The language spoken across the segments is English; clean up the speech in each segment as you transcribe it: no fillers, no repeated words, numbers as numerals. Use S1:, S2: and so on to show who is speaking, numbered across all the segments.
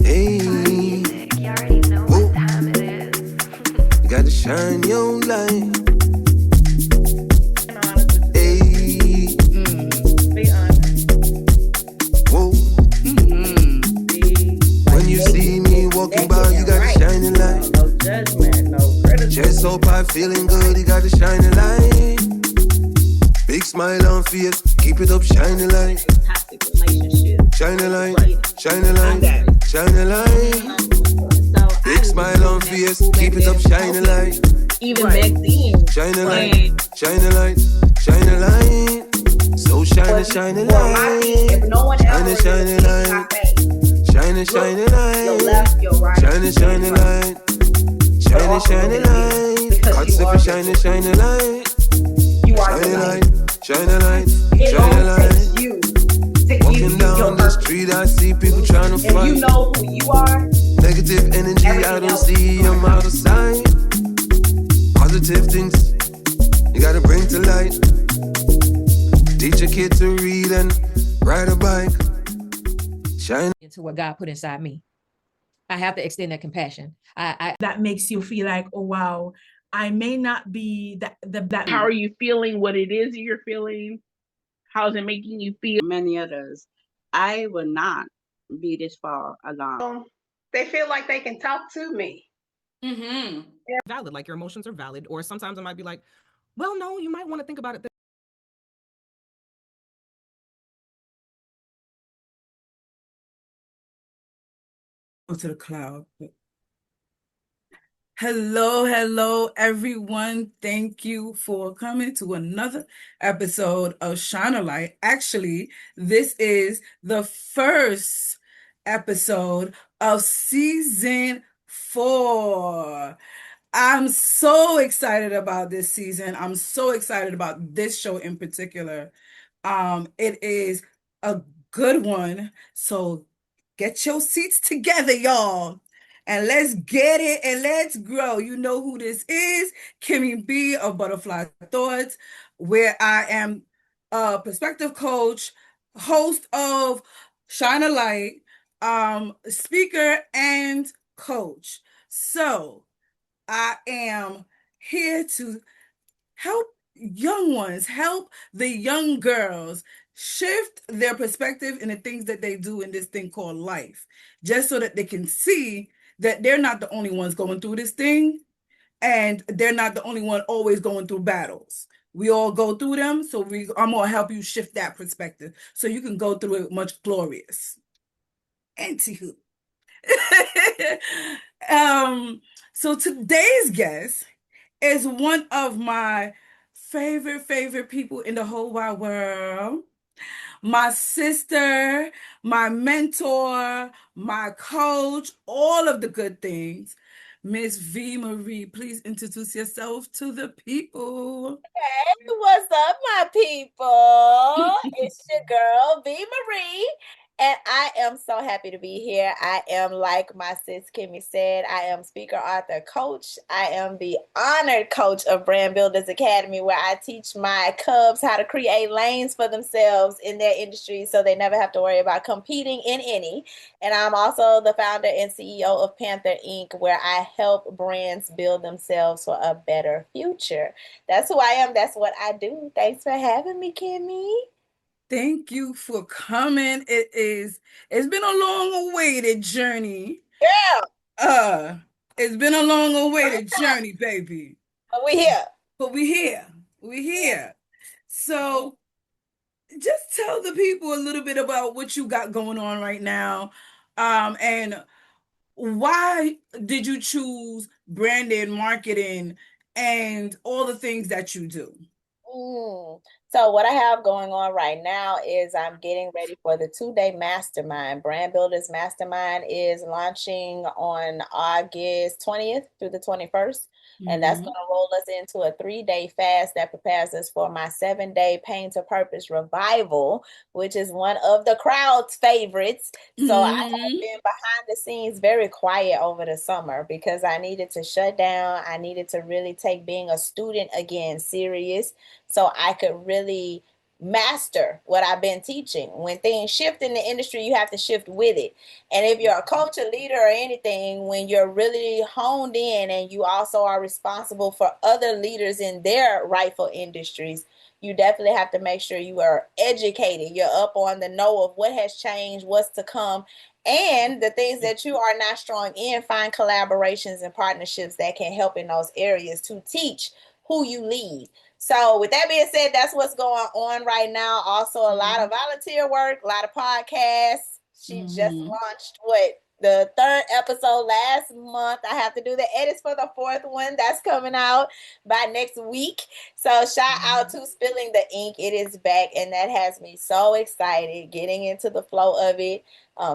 S1: Hey, whoa, you gotta shine your light. Hey, whoa. When you see me walking by, you gotta shine a light.
S2: No judgment, no criticism.
S1: Chest so high, feeling good, you gotta shine a light. Big smile on face, keep it up, shine a light.
S2: Toxic relationship.
S1: Shine a light, shine a light, shine a light. Big smile on face, keep it up, shine a light.
S2: Even back then.
S1: Shine a light, shine a light, shine a light. So shine a, shine a light. Shine a, shine a light. Shine a, shine a light. Shine a, shine a light. Shine a, shine a light. God said for shine a, shine a light. Shine a light, shine a light, shine a light. Walking down the street, I see people trying to fight.
S2: You know who you are.
S1: Negative energy, I don't see, I'm out of sight. Positive things, you gotta bring to light. Teach a kid to read and ride a bike. Shine
S3: into what God put inside me. I have to extend that compassion.
S4: That makes you feel like, oh wow, I may not be that.
S2: How are you feeling? What it is you're feeling? How's it making you feel?
S5: Many others, I will not be this far alone.
S6: They feel like they can talk to me.
S7: Mm-hmm. Valid, like your emotions are valid. Or sometimes I might be like, well, no, you might want to think about it.
S4: Go to the cloud. Hello, everyone. Thank you for coming to another episode of Shine a Light. Actually, this is the first episode of season 4. I'm so excited about this season. I'm so excited about this show in particular. It is a good one. So get your seats together, y'all. And let's get it and let's grow. You know who this is. Kimmy B of Butterfly Thoughts, where I am a perspective coach, host of Shine a Light, speaker and coach. So I am here to help young ones, help the young girls shift their perspective in the things that they do in this thing called life, just so that they can see that they're not the only ones going through this thing, and they're not the only one always going through battles. We all go through them, so I'm going to help you shift that perspective so you can go through it much glorious. Anywho. So today's guest is one of my favorite people in the whole wide world. My sister, my mentor, my coach, all of the good things. Ms.V. Marie, please introduce yourself to the people.
S8: Hey, what's up, my people? It's your girl, V. Marie, and I am so happy to be here. I am, like my sis Kimmy said, I am speaker, author, coach. I am the honored coach of Brand Builders Academy, where I teach my cubs how to create lanes for themselves in their industry so they never have to worry about competing in any. And I'm also the founder and CEO of Panther Ink, where I help brands build themselves for a better future. That's who I am. That's what I do. Thanks for having me, Kimmy.
S4: Thank you for coming. It's been a long awaited journey.
S8: Yeah.
S4: It's been a long awaited journey, baby.
S8: But we here.
S4: We're here. So just tell the people a little bit about what you got going on right now. And why did you choose branded marketing and all the things that you do?
S8: So what I have going on right now is I'm getting ready for the 2-day mastermind. Brand Builders Mastermind is launching on August 20th through the 21st. And that's going to roll us into a 3-day fast that prepares us for my 7-day Pain to Purpose revival, which is one of the crowd's favorites. So I have been behind the scenes very quiet over the summer because I needed to shut down. I needed to really take being a student again serious so I could really master what I've been teaching. When things shift in the industry, you have to shift with it. And if you're a coach, a leader, or anything, when you're really honed in and you also are responsible for other leaders in their rightful industries, you definitely have to make sure you are educated. You're up on the know of what has changed, what's to come, and the things that you are not strong in. Find collaborations and partnerships that can help in those areas to teach who you lead. So with that being said, that's what's going on right now. Also, a lot of volunteer work, a lot of podcasts. She just launched the third episode last month. I have to do the edits for the fourth one. That's coming out by next week. So shout out to Spilling the Ink. It is back, and that has me so excited, getting into the flow of it,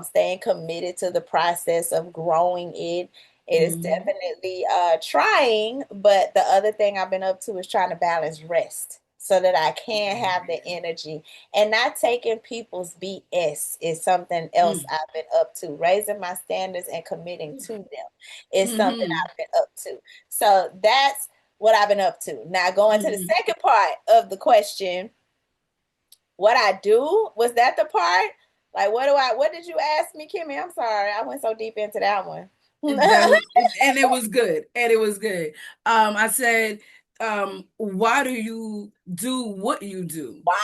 S8: staying committed to the process of growing it. It is definitely trying, but the other thing I've been up to is trying to balance rest so that I can have the energy, and not taking people's BS is something else I've been up to. Raising my standards and committing to them is something I've been up to. So that's what I've been up to. Now going to the second part of the question, what I do, was that the part? Like, what did you ask me, Kimmy? I'm sorry. I went so deep into that one.
S4: And it was good. And it was good. I said, why do you do what you do?
S8: Why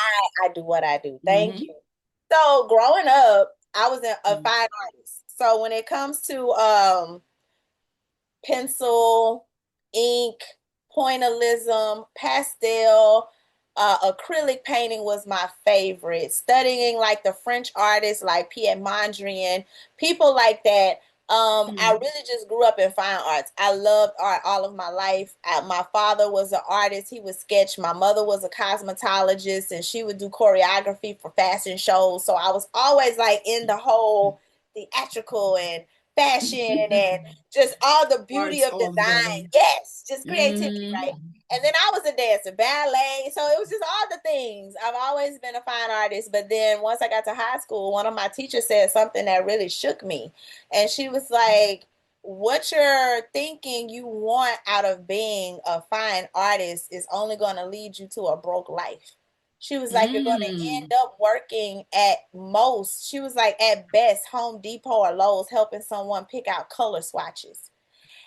S8: I do what I do. Thank you. So growing up, I was a fine artist. So when it comes to pencil, ink, pointillism, pastel, acrylic painting was my favorite. Studying like the French artists like Pierre Mondrian, people like that. I really just grew up in fine arts. I loved art all of my life. My father was an artist. He would sketch. My mother was a cosmetologist, and she would do choreography for fashion shows. So I was always like in the whole theatrical and fashion and just all the beauty
S4: Arts
S8: of
S4: all together.
S8: design. Yes, just creativity, right? And then I was a dancer, ballet. So it was just all the things. I've always been a fine artist. But then once I got to high school, one of my teachers said something that really shook me. And she was like, what you're thinking you want out of being a fine artist is only going to lead you to a broke life. She was like, you're going to end up working at most, she was like, at best, Home Depot or Lowe's, helping someone pick out color swatches.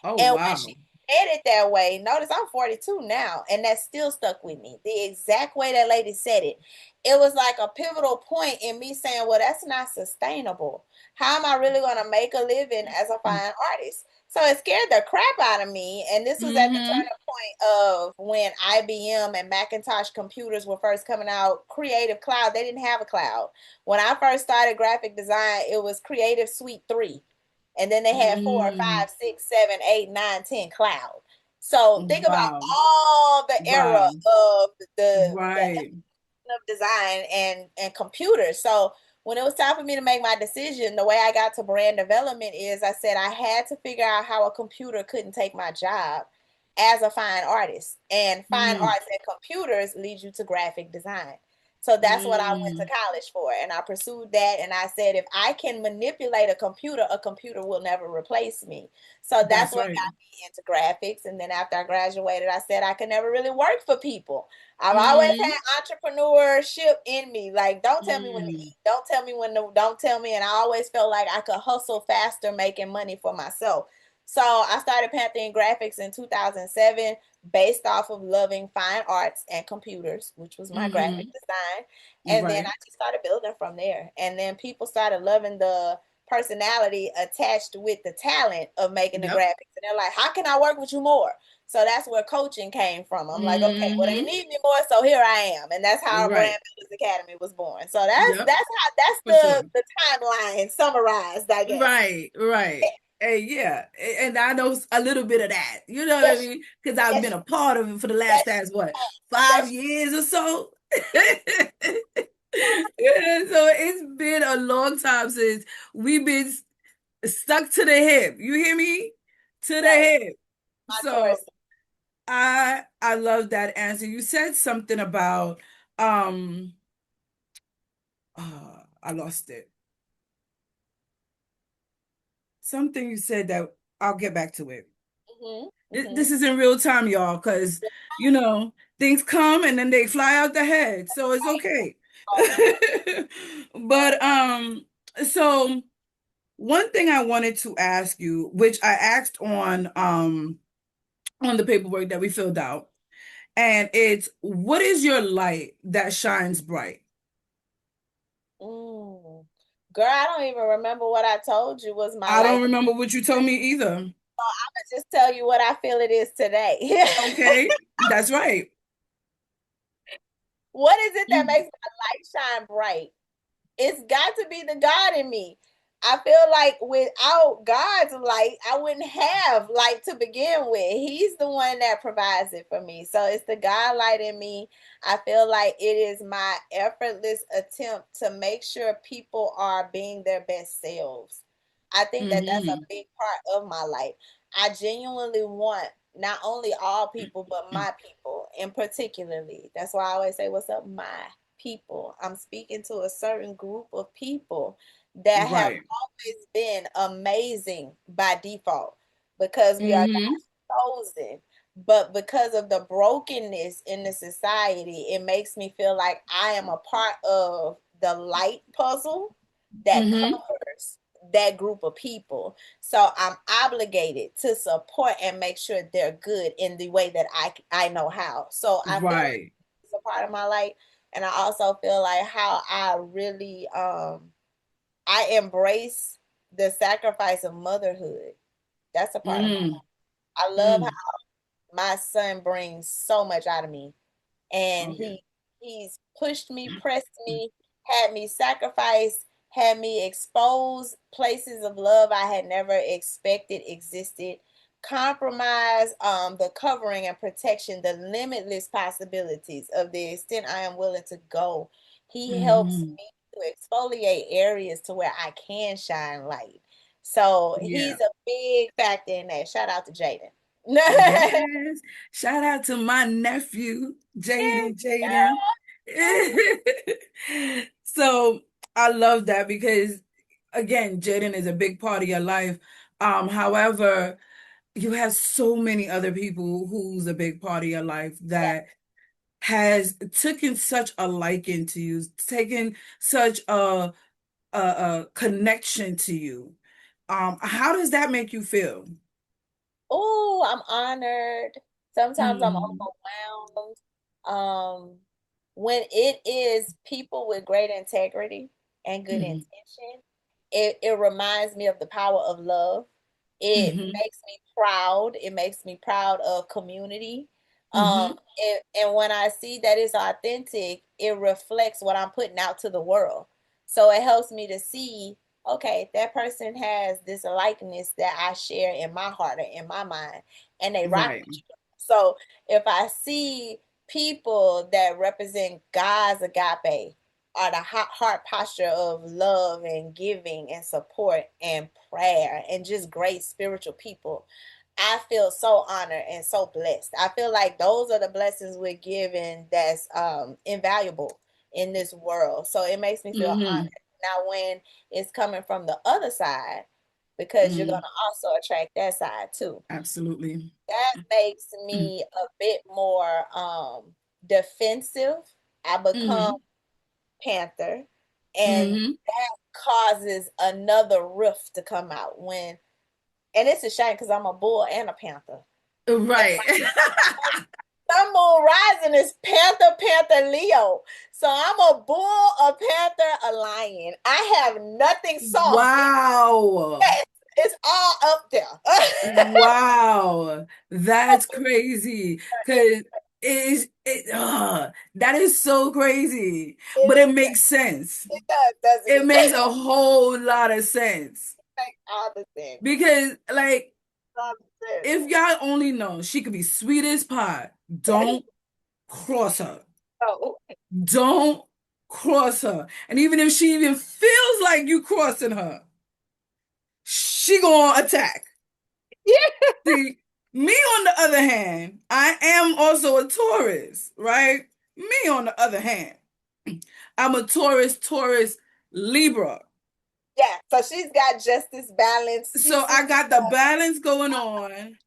S4: Oh,
S8: And
S4: wow.
S8: when she said it that way, notice I'm 42 now, and that still stuck with me. The exact way that lady said it, it was like a pivotal point in me saying, well, that's not sustainable. How am I really going to make a living as a fine artist? So it scared the crap out of me. And this was at the turning point of when IBM and Macintosh computers were first coming out. Creative Cloud, they didn't have a cloud. When I first started graphic design, it was Creative Suite 3. And then they had 4, 5, 6, 7, 8, 9, 10 cloud. So think about all the era of the of design and computers. So when it was time for me to make my decision, the way I got to brand development is I said I had to figure out how a computer couldn't take my job as a fine artist. And fine arts and computers lead you to graphic design. So that's what I went to college for. And I pursued that. And I said, if I can manipulate a computer will never replace me. So that's what got me into graphics. And then after I graduated, I said I could never really work for people. I've always had entrepreneurship in me. Like, don't tell me when to eat. Don't tell me when to, don't tell me. And I always felt like I could hustle faster making money for myself. So I started Panther Ink Graphics in 2007 based off of loving fine arts and computers, which was my graphic design. And then I just started building from there. And then people started loving the personality attached with the talent of making the graphics. And they're like, how can I work with you more? So that's where coaching came from. I'm like, okay, well, they need me more, so here I am. And that's how our Brand Builders Academy was born. So that's the timeline summarized, I guess.
S4: Right. Yeah, and I know a little bit of that. You know what I mean? Because I've been a part of it for the last 5 years or so. Yeah, so it's been a long time since we've been stuck to the hip. You hear me? To the hip. So I love that answer. You said something about I lost it. Something you said that I'll get back to it. This is in real time, y'all, because things come and then they fly out the head, so it's okay. But so one thing I wanted to ask you, which I asked on the paperwork that we filled out, and it's, what is your light that shines bright?
S8: Mm. Girl, I don't even remember what I told you was my
S4: I
S8: life.
S4: don't remember what you told me either.
S8: I'm gonna just tell you what I feel it is today.
S4: Okay, that's right.
S8: What is it that makes my light shine bright? It's got to be the God in me. I feel like without God's light, I wouldn't have light to begin with. He's the one that provides it for me. So it's the God light in me. I feel like it is my effortless attempt to make sure people are being their best selves. I think that that's a
S4: Mm-hmm.
S8: big part of my life. I genuinely want not only all people, but my people, and particularly. That's why I always say, "What's up, my people?" I'm speaking to a certain group of people that have
S4: Right.
S8: always been amazing by default because we are
S4: Mm-hmm.
S8: not chosen. But because of the brokenness in the society, it makes me feel like I am a part of the light puzzle that
S4: Mm-hmm.
S8: covers that group of people. So I'm obligated to support and make sure they're good in the way that I know how. So I feel like
S4: Right.
S8: it's a part of my life. And I also feel like how I really I embrace the sacrifice of motherhood. That's a part of my life.
S4: Mm-hmm.
S8: I love how
S4: Mm.
S8: my son brings so much out of me, and
S4: Oh yeah.
S8: he's pushed me, pressed me, had me sacrifice, had me expose places of love I had never expected existed, compromise the covering and protection, the limitless possibilities of the extent I am willing to go. He helps
S4: Mm-hmm.
S8: me to exfoliate areas to where I can shine light. So
S4: Yeah.
S8: he's a big factor in that. Shout out to Jaydin.
S4: Yes. Shout out to my nephew, Jaydin. So I love that because, again, Jaydin is a big part of your life. However, you have so many other people who's a big part of your life
S8: Yeah.
S4: that has taken such a liking to you, taken such a connection to you. How does that make you feel?
S8: Oh, I'm honored. Sometimes I'm
S4: Mm-hmm.
S8: overwhelmed. When it is people with great integrity and good
S4: Mm-hmm.
S8: intention, it reminds me of the power of love. It
S4: Mm-hmm.
S8: makes me proud. It makes me proud of community.
S4: Mm-hmm.
S8: And when I see that it's authentic, it reflects what I'm putting out to the world. So it helps me to see, okay, that person has this likeness that I share in my heart or in my mind, and they rock
S4: Right.
S8: with you. So if I see people that represent God's agape or the heart posture of love and giving and support and prayer and just great spiritual people, I feel so honored and so blessed. I feel like those are the blessings we're given that's invaluable in this world. So it makes me feel
S4: Mm-hmm.
S8: honored. Now, when it's coming from the other side, because you're going
S4: Mm-hmm.
S8: to also attract that side too,
S4: Absolutely.
S8: that makes me a bit more defensive. I become
S4: Mm-hmm.
S8: Panther, and
S4: Mm-hmm.
S8: that causes another rift to come out when, and it's a shame because I'm a bull and a panther.
S4: Right.
S8: Sun moon rising is Panther, Panther, Leo. So I'm a bull, a panther, a lion. I have nothing soft.
S4: Wow.
S8: It's all up there.
S4: Wow. That's crazy. Because that is so crazy.
S8: It
S4: But
S8: is.
S4: it makes sense.
S8: It does, doesn't
S4: It
S8: it?
S4: makes a whole lot of sense.
S8: Makes all the sense.
S4: Because, like,
S8: All the sense.
S4: if y'all only know she could be sweet as pie, don't cross her.
S8: Oh,
S4: Don't cross her. And even if she even feels like you crossing her, she gonna attack.
S8: yeah.
S4: See, me on the other hand, I am also a Taurus, right? Me on the other hand, I'm a Taurus, Libra.
S8: Yeah. So she's got justice, balance,
S4: So
S8: pieces.
S4: I got the balance going on,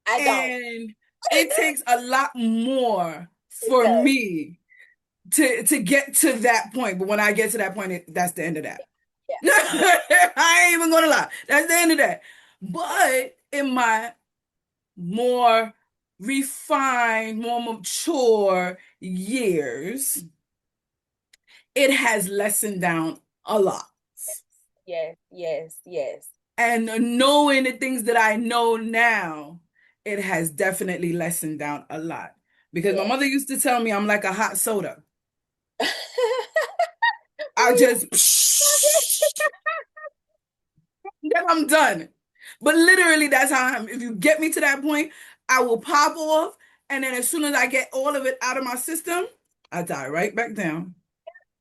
S8: I don't.
S4: and It takes a lot more for me to get to that point. But when I get to that point, that's the end of that.
S8: Yeah.
S4: I ain't even gonna lie. That's the end of that. But in my more refined, more mature years, it has lessened down a lot.
S8: Yes.
S4: And knowing the things that I know now, it has definitely lessened down a lot. Because my mother used to tell me I'm like a hot soda. I just, then I'm done. But literally, that's how I am. If you get me to that point, I will pop off. And then as soon as I get all of it out of my system, I die right back down.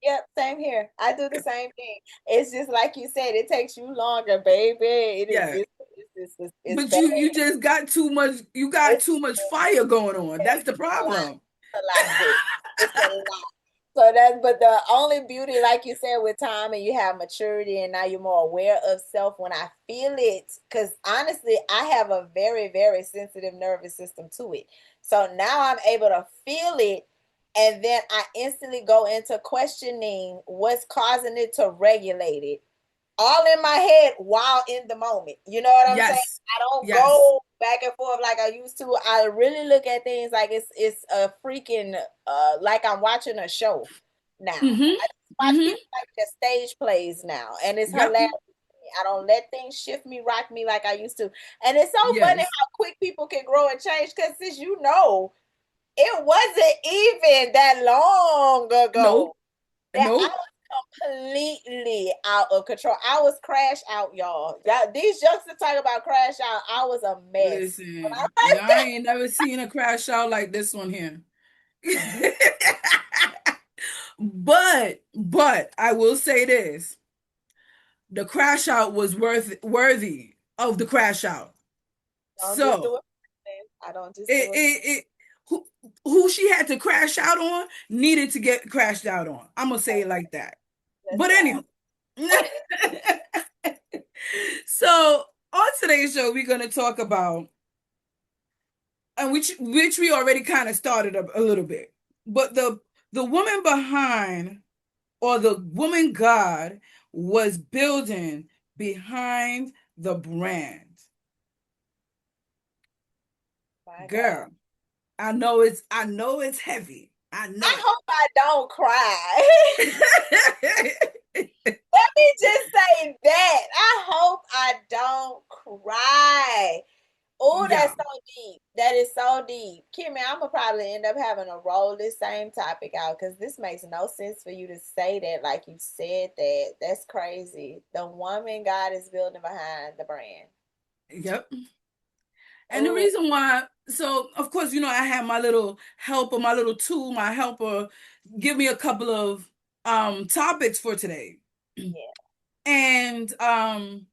S8: Yep, same here. I do the same thing. It's just like you said, it takes you longer, baby. It is
S4: Yeah.
S8: it's
S4: But
S8: bad.
S4: you just got too much, you got too much fire going on. That's the problem.
S8: It's a lot, sis. It's a lot. So that's, but the only beauty, like you said, with time and you have maturity and now you're more aware of self when I feel it. Because honestly, I have a very, very sensitive nervous system to it. So now I'm able to feel it. And then I instantly go into questioning what's causing it to regulate it all in my head while in the moment. You know what I'm saying?
S4: Yes.
S8: I don't
S4: Yes.
S8: go back and forth like I used to. I really look at things like it's a freaking like I'm watching a show now.
S4: Mm-hmm.
S8: I watch people like the stage plays now, and it's
S4: Yep.
S8: hilarious. I don't let things shift me, rock me like I used to. And it's so
S4: Yes.
S8: funny how quick people can grow and change because since you know, it wasn't even that long ago.
S4: Nope.
S8: That
S4: Nope.
S8: I was completely out of control. I was crash out, y'all. These youngsters talk about crash out. I was a mess.
S4: Listen, y'all ain't never seen a crash out like this one here. But I will say this. The crash out was worthy of the crash out.
S8: Don't just do
S4: So
S8: it. I don't just do it.
S4: who she had to crash out on needed to get crashed out on. I'm gonna say it like that. But anyway. So on today's show, we're gonna talk about, and which we already kind of started a little bit, but the woman behind, or the woman God was building behind the brand.
S8: My
S4: Girl,
S8: God.
S4: I know it's heavy. I know.
S8: I hope I don't cry. Let me just say that. I hope I don't cry. Oh,
S4: Yeah.
S8: that's so deep. That is so deep. Kimmy, I'm gonna probably end up having to roll this same topic out because this makes no sense for you to say that like you said that. That's crazy. The woman God is building behind the brand.
S4: Yep. And the reason why, so of course, I have my little helper, my little tool, my helper give me a couple of topics for today.
S8: Yeah.
S4: And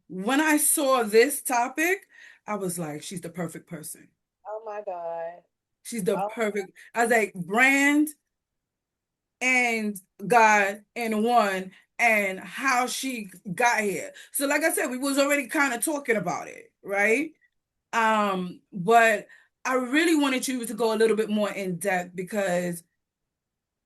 S4: when I saw this topic, I was like, she's the perfect person.
S8: Oh my God.
S4: She's the perfect. I was like, brand and God in one, and how she got here. So like I said, we was already kind of talking about it, right? But I really wanted you to go a little bit more in depth because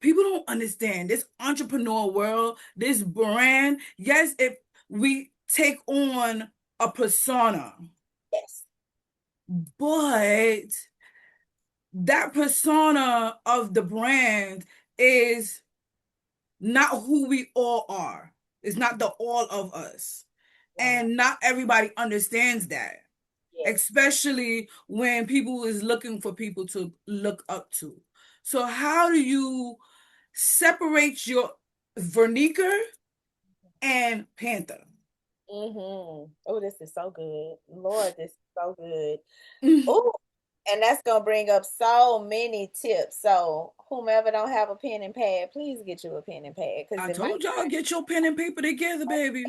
S4: people don't understand this entrepreneur world, this brand. Yes, if we take on a persona,
S8: Yes.
S4: but that persona of the brand is not who we all are. It's not the all of us. And not everybody understands that. Yes. Especially when people is looking for people to look up to. So how do you separate your Vernica and Panther?
S8: Oh, this is so good. Lord, this is so good. Oh, and that's gonna bring up so many tips. So whomever don't have a pen and pad, please get you a pen and pad.
S4: I told y'all, get your pen and paper together, baby.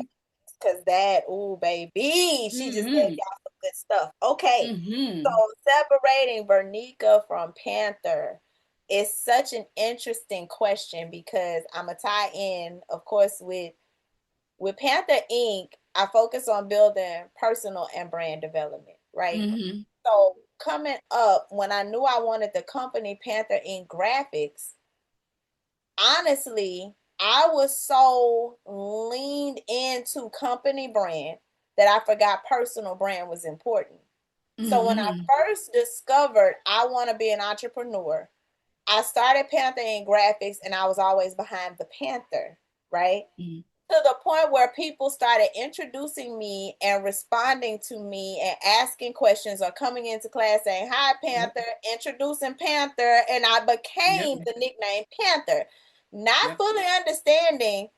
S8: Because baby, she just gave y'all some good stuff. Okay, so separating Vernica from Panther is such an interesting question because I'm gonna tie in, of course, with Panther Ink. I focus on building personal and brand development, right? So coming up, when I knew I wanted the company Panther Ink Graphics, honestly, I was so leaned into company brand that I forgot personal brand was important. So when I first discovered I want to be an entrepreneur, I started Panther Ink Graphics, and I was always behind the Panther, right? To the point where people started introducing me and responding to me and asking questions or coming into class saying, "Hi, Panther," introducing Panther, and I became the nickname Panther, not fully understanding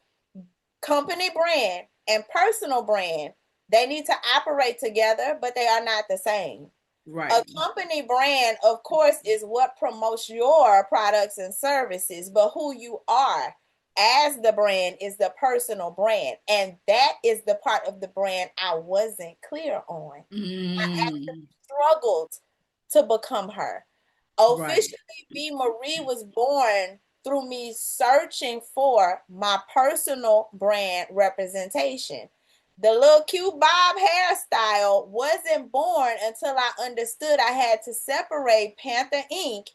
S8: company brand and personal brand. They need to operate together, but they are not the same.
S4: Right.
S8: A company brand, of course, is what promotes your products and services, but who you are as the brand is the personal brand. And that is the part of the brand I wasn't clear on. I actually struggled to become her. Officially, V. Marie was born through me searching for my personal brand representation. The little cute bob hairstyle wasn't born until I understood I had to separate Panther Ink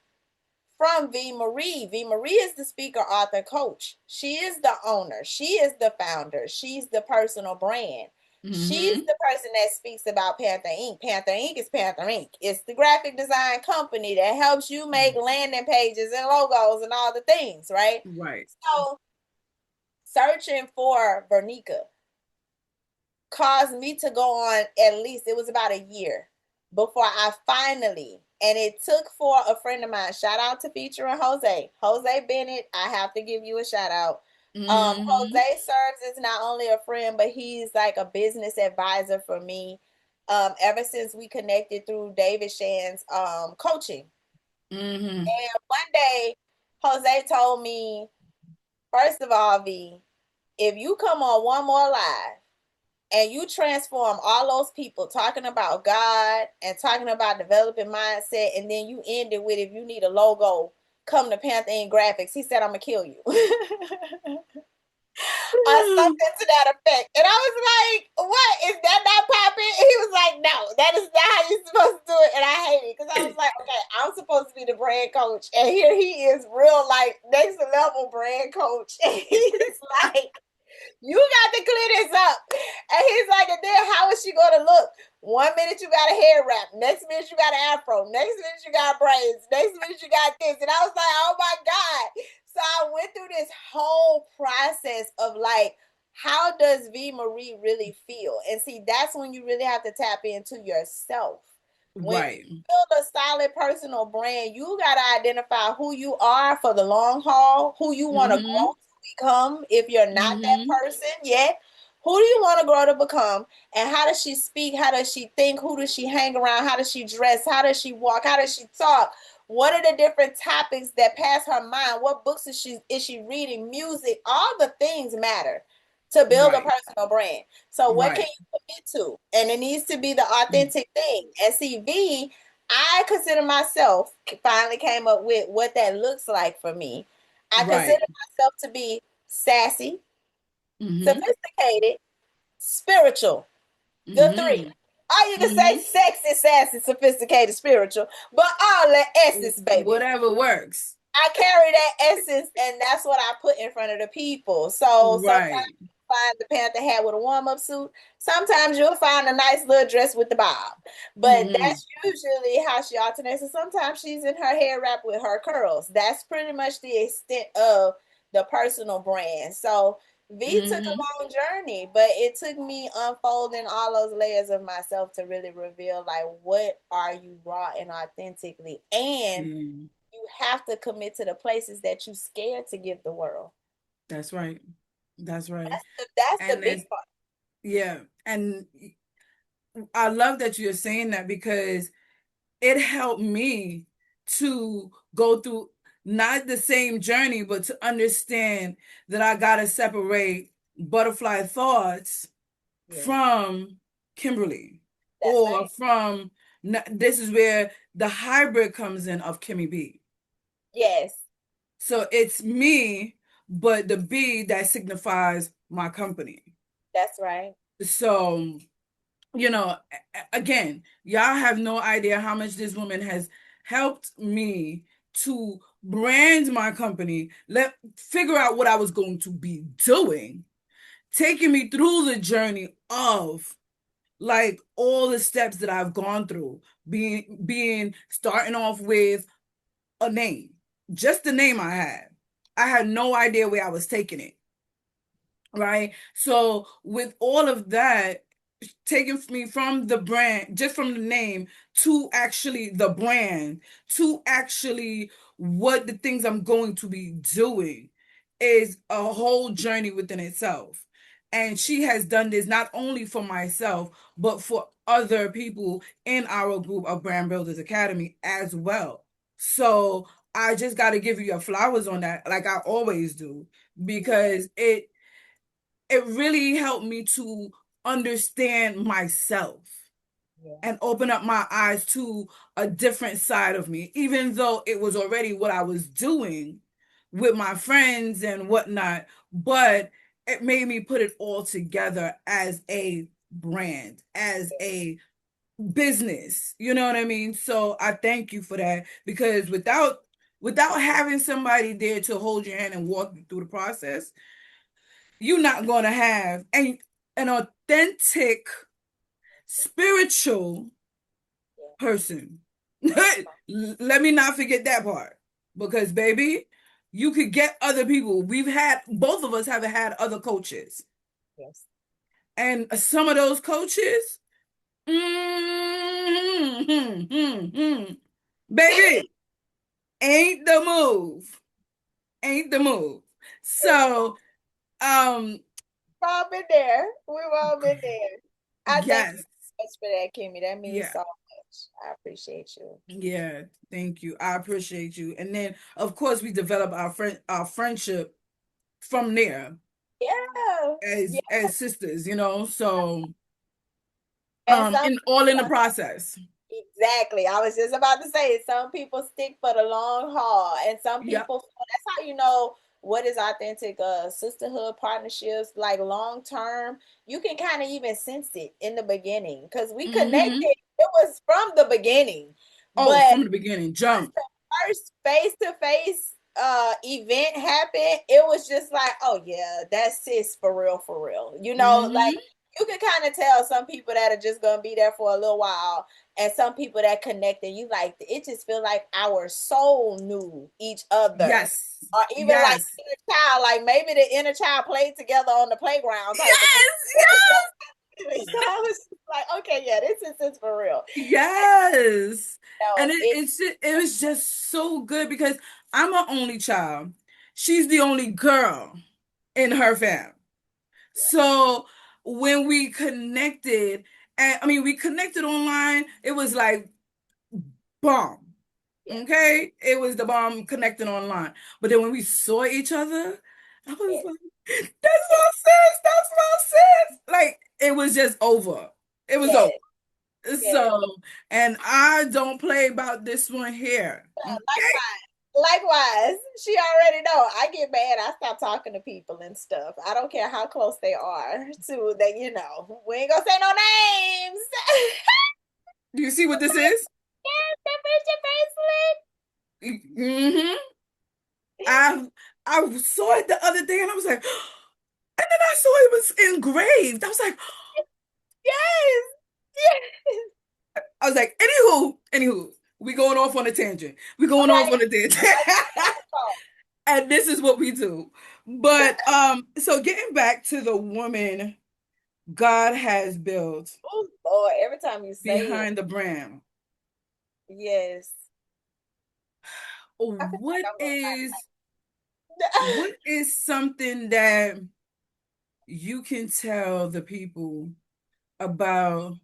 S8: from V. Marie. V. Marie is the speaker, author, coach. She is the owner. She is the founder. She's the personal brand. She's the person that speaks about Panther Ink. Panther Ink is Panther Ink. It's the graphic design company that helps you make landing pages and logos and all the things, right?
S4: Right.
S8: So searching for Vernica caused me to go on, at least it was about a year before I finally, and it took for a friend of mine, shout out to featuring Jose Bennett. I have to give you a shout out. Jose serves as not only a friend, but he's like a business advisor for me ever since we connected through David Shan's coaching. And one day Jose told me, first of all, V, if you come on one more live and you transform all those people talking about God and talking about developing mindset, and then you end it with, if you need a logo, come to Panther Ink Graphics. He said, I'm gonna kill you. Or something to that effect. And I was like, what? Is that not popping? And he was like, no, that is not how you're supposed to do it. And I hate it because I was like, okay, I'm supposed to be the brand coach. And here he is, real like next level brand coach. And he's like, you got to clear this up. And he's like, and then how is she going to look? 1 minute you got a hair wrap. Next minute you got an afro. Next minute you got braids. Next minute you got this. And I was like, oh my God. So I went through this whole process of like, how does V. Marie really feel? And see, that's when you really have to tap into yourself. When you build a solid personal brand, you got to identify who you are for the long haul, who you want to grow to become if you're not that person yet. Who do you want to grow to become? And how does she speak? How does she think? Who does she hang around? How does she dress? How does she walk? How does she talk? What are the different topics that pass her mind? What books is she reading? Music, all the things matter to build a personal brand. So what can you commit to? And it needs to be the authentic thing. And see, V, I consider myself, finally came up with what that looks like for me. I consider myself to be sassy, sophisticated, spiritual. The three. Or you can say sexy, sassy, sophisticated, spiritual, but all the essence, baby.
S4: Whatever works.
S8: I carry that essence, and that's what I put in front of the people. So sometimes you find the Panther hat with a warm-up suit. Sometimes you'll find a nice little dress with the bob. But that's usually how she alternates. And sometimes she's in her hair wrap with her curls. That's pretty much the extent of the personal brand. So V took a long journey, but it took me unfolding all those layers of myself to really reveal, like, what are you raw and authentically? And you have to commit to the places that you scared to give the world.
S4: That's right. That's right.
S8: That's the big part.
S4: Yeah. And I love that you're saying that, because it helped me to go through not the same journey, but to understand that I got to separate butterfly thoughts from Kimberly. From, this is where the hybrid comes in of Kimmy B.
S8: Yes.
S4: So it's me, but the B that signifies my company.
S8: That's right.
S4: So you know, again, y'all have no idea how much this woman has helped me to brand my company, figure out what I was going to be doing, taking me through the journey of like all the steps that I've gone through, being starting off with a name, just the name I had. I had no idea where I was taking it. Right. So with all of that, taking me from the brand, just from the name, to actually the brand, to actually what the things I'm going to be doing is a whole journey within itself. And she has done this not only for myself, but for other people in our group of Brand Builders Academy as well. So I just got to give you your flowers on that, like I always do, because it really helped me to understand myself and open up my eyes to a different side of me, even though it was already what I was doing with my friends and whatnot. But it made me put it all together as a brand, as a business. You know what I mean? So I thank you for that, because without having somebody there to hold your hand and walk you through the process, you're not going to have an authentic spiritual person. Let me not forget that part, because baby, you could get other people. Both of us have had other coaches.
S8: Yes.
S4: And some of those coaches, baby, ain't the move. Ain't the move. So,
S8: We've all been there. We've all been there. I thank you
S4: yes.
S8: so much for that, Kimmy. That means
S4: Yeah.
S8: so much. I appreciate you.
S4: Yeah, thank you. I appreciate you. And then, of course, we develop our friendship from there
S8: Yeah. Yeah.
S4: as sisters, you know. So,
S8: And some
S4: in the process.
S8: exactly. I was just about to say some people stick for the long haul, and some
S4: Yep.
S8: people that's how you know what is authentic sisterhood partnerships like long term. You can kind of even sense it in the beginning because we connected.
S4: Mm-hmm.
S8: It was from the beginning,
S4: Oh,
S8: but
S4: from the beginning, jump.
S8: first face to face event happened, it was just like, oh yeah, that's sis for real. You know, like
S4: Mm-hmm.
S8: you can kind of tell some people that are just gonna be there for a little while, and some people that connect, and you like it just feel like our soul knew each other.
S4: Yes.
S8: Or even like
S4: Yes.
S8: inner child, like maybe the inner child played together on the playground type of
S4: Yes.
S8: thing. So I was just like, okay, yeah, this is for real.
S4: Yes. And
S8: So
S4: it was just so good, because I'm an only child. She's the only girl in her family. So when we connected, and I mean, we connected online, it was like bomb.
S8: yeah,
S4: Okay? It was the bomb connecting online. But then when we saw each other, I was
S8: yeah,
S4: like, that's my sis, that's my sis. Like, it was just over. It was over.
S8: yeah, yeah.
S4: So, and I don't play about this one here. Okay?
S8: Likewise, she already know. I get mad. I stop talking to people and stuff. I don't care how close they are to that. You know, we ain't gonna say no names.
S4: Do you see what this is?
S8: Yes, that friendship
S4: Mm-hmm.
S8: bracelet.
S4: I saw it the other day, and I was like, and then I saw it was engraved. I was like,
S8: Yes, yes.
S4: anywho, we going off on a tangent. We going off
S8: Right.
S4: on a tangent. And this is what we do. But so getting back to the woman God has built
S8: Oh Lord, every time you say it,
S4: behind the brand,
S8: yes. I feel like
S4: what
S8: I'm
S4: is
S8: gonna
S4: what is something that you can tell the people about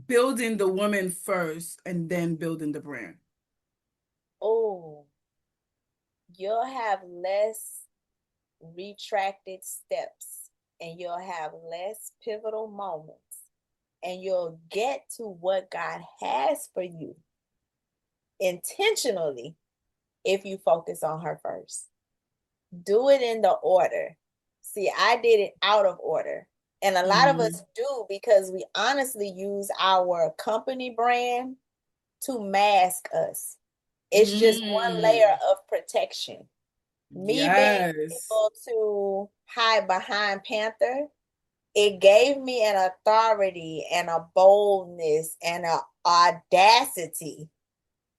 S4: building the woman first and then building the brand?
S8: oh, you'll have less retracted steps and you'll have less pivotal moments and you'll get to what God has for you intentionally if you focus on her first. Do it in the order. See, I did it out of order. And a lot of us do because we honestly use our company brand to mask us. It's just one layer of protection. Me being
S4: Yes.
S8: able to hide behind Panther, it gave me an authority and a boldness and an audacity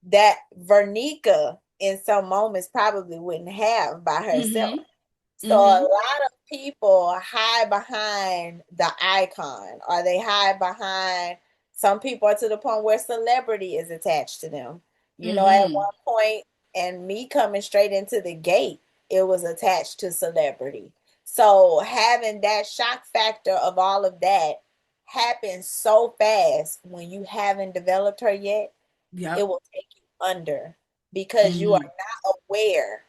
S8: that Vernica in some moments probably wouldn't have by herself. So a lot of people hide behind the icon, or they hide behind, some people are to the point where celebrity is attached to them. You know, at one point, and me coming straight into the gate, it was attached to celebrity. So having that shock factor of all of that happen so fast when you haven't developed her yet, it will take you under because you are not aware,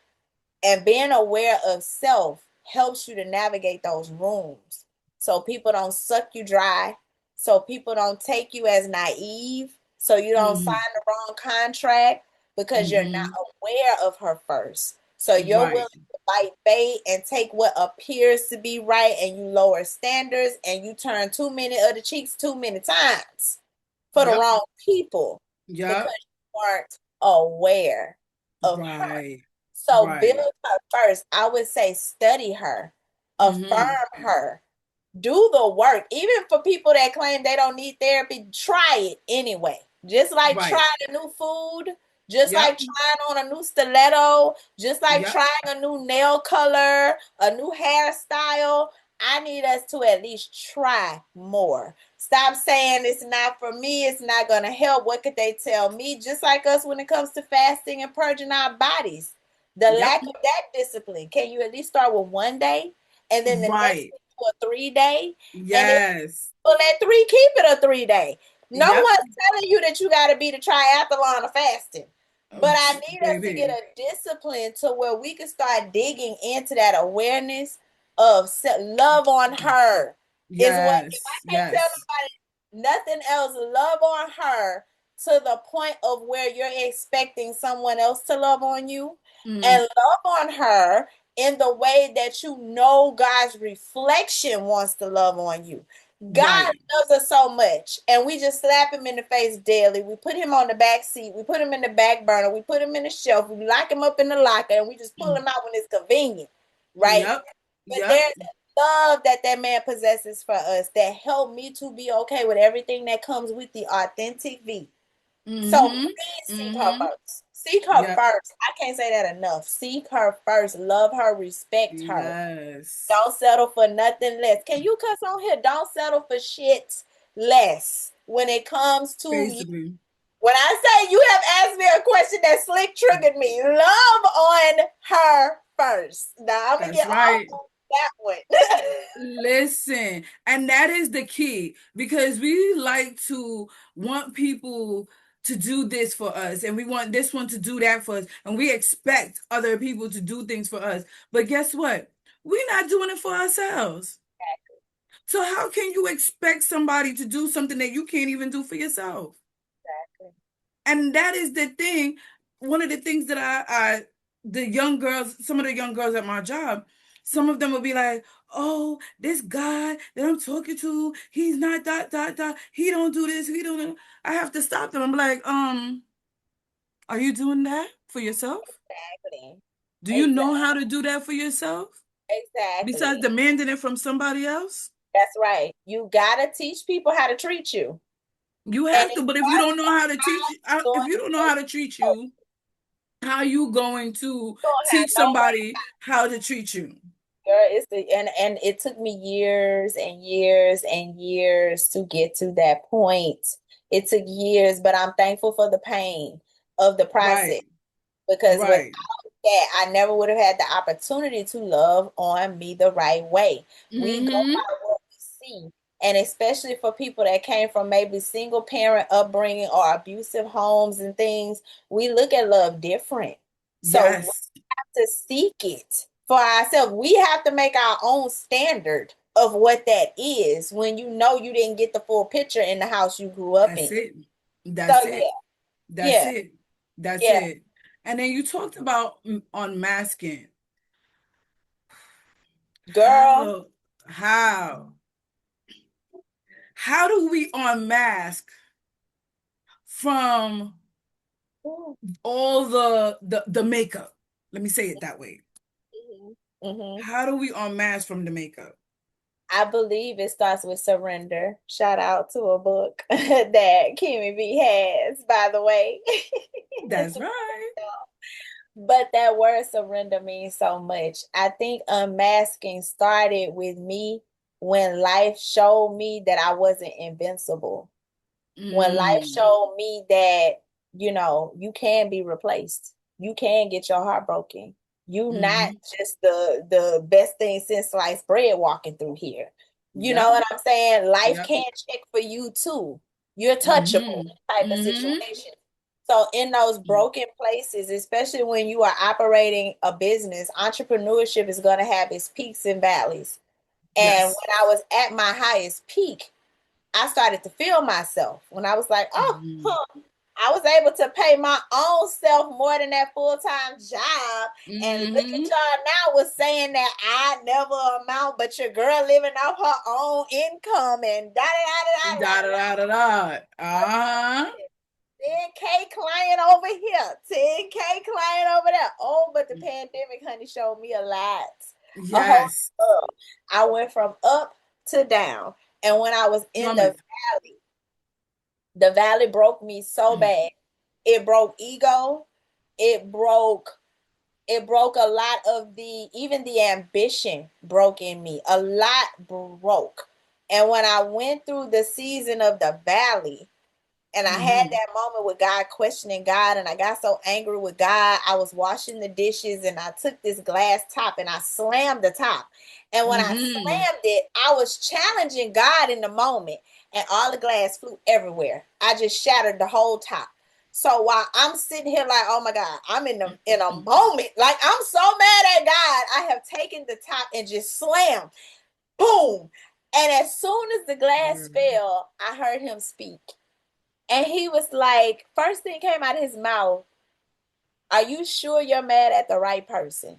S8: and being aware of self helps you to navigate those rooms. So people don't suck you dry. So people don't take you as naive. So you don't sign the wrong contract because you're not aware of her first. So you're willing to bite bait and take what appears to be right, and you lower standards and you turn too many of the cheeks too many times for the wrong people because you weren't aware of her. So build her first. I would say study her, affirm her, do the work. Even for people that claim they don't need therapy, try it anyway. Just like trying a new food, just like trying on a new stiletto, just like trying a new nail color, a new hairstyle. I need us to at least try more. Stop saying it's not for me, it's not going to help. What could they tell me? Just like us when it comes to fasting and purging our bodies. The lack of that discipline. Can you at least start with 1 day? And then the next week a 3-day? And then well, at 3, keep it a 3-day. No one's telling you that you got to be the triathlon of fasting. But I need us to get a discipline to where we can start digging into that awareness of love on her. Is what, if I can't tell nobody nothing else, love on her to the point of where you're expecting someone else to love on you, and love on her in the way that you know God's reflection wants to love on you. God loves us so much, and we just slap him in the face daily. We put him on the back seat. We put him in the back burner. We put him in the shelf. We lock him up in the locker, and we just pull him out when it's convenient, right? But there's love that that man possesses for us that helped me to be okay with everything that comes with the authentic V. So please seek her first. Seek her first. I can't say that enough. Seek her first. Love her. Respect her. Don't settle for nothing less. Can you cuss on here? Don't settle for shit less when it comes to you. When I say you have asked me a question that slick triggered me, love on her first. Now I'm gonna get off that one.
S4: Listen, and that is the key, because we like to want people to do this for us, and we want this one to do that for us, and we expect other people to do things for us. But guess what? We're not doing it for ourselves. So how can you expect somebody to do something that you can't even do for yourself? And that is the thing. One of the things that the young girls, some of the young girls at my job, some of them will be like, oh, this guy that I'm talking to, he's not that. He don't do this. He don't. I have to stop them. I'm like, are you doing that for yourself?
S8: Exactly.
S4: Do you know how to do that for yourself?
S8: Exactly.
S4: Besides demanding it from somebody else?
S8: That's right. You gotta teach people how to treat you.
S4: You have to, but if you don't know how to teach, if you don't know how to treat you, how are you going to teach somebody how to treat you?
S8: Girl, and it took me years and years and years to get to that point. It took years, but I'm thankful for the pain of the process, because without that, I never would have had the opportunity to love on me the right way. We go by what we see. And especially for people that came from maybe single parent upbringing or abusive homes and things, we look at love different. So we have to seek it for ourselves. We have to make our own standard of what that is when you know you didn't get the full picture in the house you grew up in.
S4: That's it.
S8: Yeah.
S4: And then you talked about unmasking.
S8: Girl.
S4: How? how do we unmask from all the makeup? Let me say it that way. How do we unmask from the makeup?
S8: I believe it starts with surrender. Shout out to a book that Ms.V has, by the way.
S4: That's right.
S8: But that word surrender means so much. I think unmasking started with me when life showed me that I wasn't invincible. When life showed me that, you can be replaced. You can get your heart broken. You not just the best thing since sliced bread walking through here. You know what I'm saying? Life can check for you too. You're touchable type of situation. So in those broken places, especially when you are operating a business, entrepreneurship is going to have its peaks and valleys. And when I was at my highest peak, I started to feel myself when I was like, I was able to pay my own self more than that full-time job. And look at y'all now was saying that I never amount, but your girl living off her own income and da-da-da-da-da. 10K client over here, 10K client over there. Oh, but the pandemic, honey, showed me a lot.
S4: Yes.
S8: I went from up to down. And when I was in the valley broke me so bad. It broke ego. It broke a lot of even the ambition broke in me. A lot broke. And when I went through the season of the valley, and I had that moment with God, questioning God, and I got so angry with God. I was washing the dishes and I took this glass top and I slammed the top. And when I slammed it, I was challenging God in the moment, and all the glass flew everywhere. I just shattered the whole top. So while I'm sitting here like, oh my God, I'm in a moment. Like, I'm so mad at God. I have taken the top and just slammed. Boom. And as soon as the glass fell, I heard him speak. And he was like, first thing came out of his mouth, are you sure you're mad at the right person?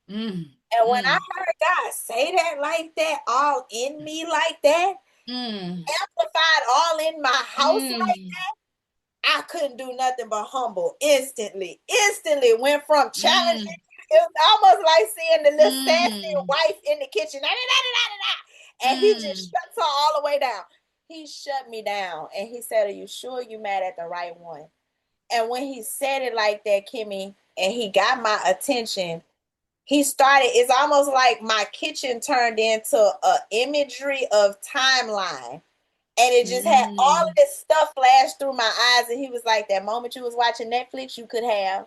S8: And when I heard God say that like that, all in me like that, amplified all in my house like that, I couldn't do nothing but humble instantly. Instantly went from challenging. It was almost like seeing the little sassy wife in the kitchen. And he just shuts her all the way down. He shut me down and he said, are you sure you mad at the right one? And when he said it like that, Kimmy, and he got my attention, it's almost like my kitchen turned into a imagery of timeline. And it just had all of this stuff flash through my eyes. And he was like, that moment you was watching Netflix, you could have.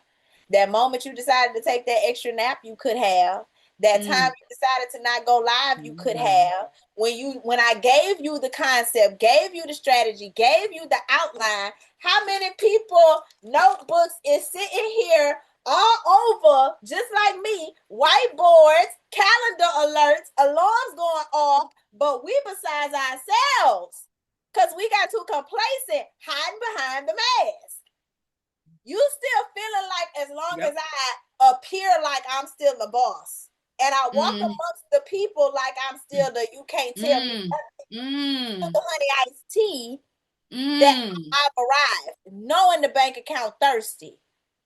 S8: That moment you decided to take that extra nap, you could have. That time you decided to not go live, you could have. When I gave you the concept, gave you the strategy, gave you the outline, how many people notebooks is sitting here all over, just like me, whiteboards, calendar alerts, alarms going off, but we besides ourselves. Because we got too complacent hiding behind the mask. You still feeling like as long as I appear like I'm still the boss. And I walk amongst the people like I'm still the you can't tell me nothing. The honey iced tea that I've arrived. Knowing the bank account thirsty.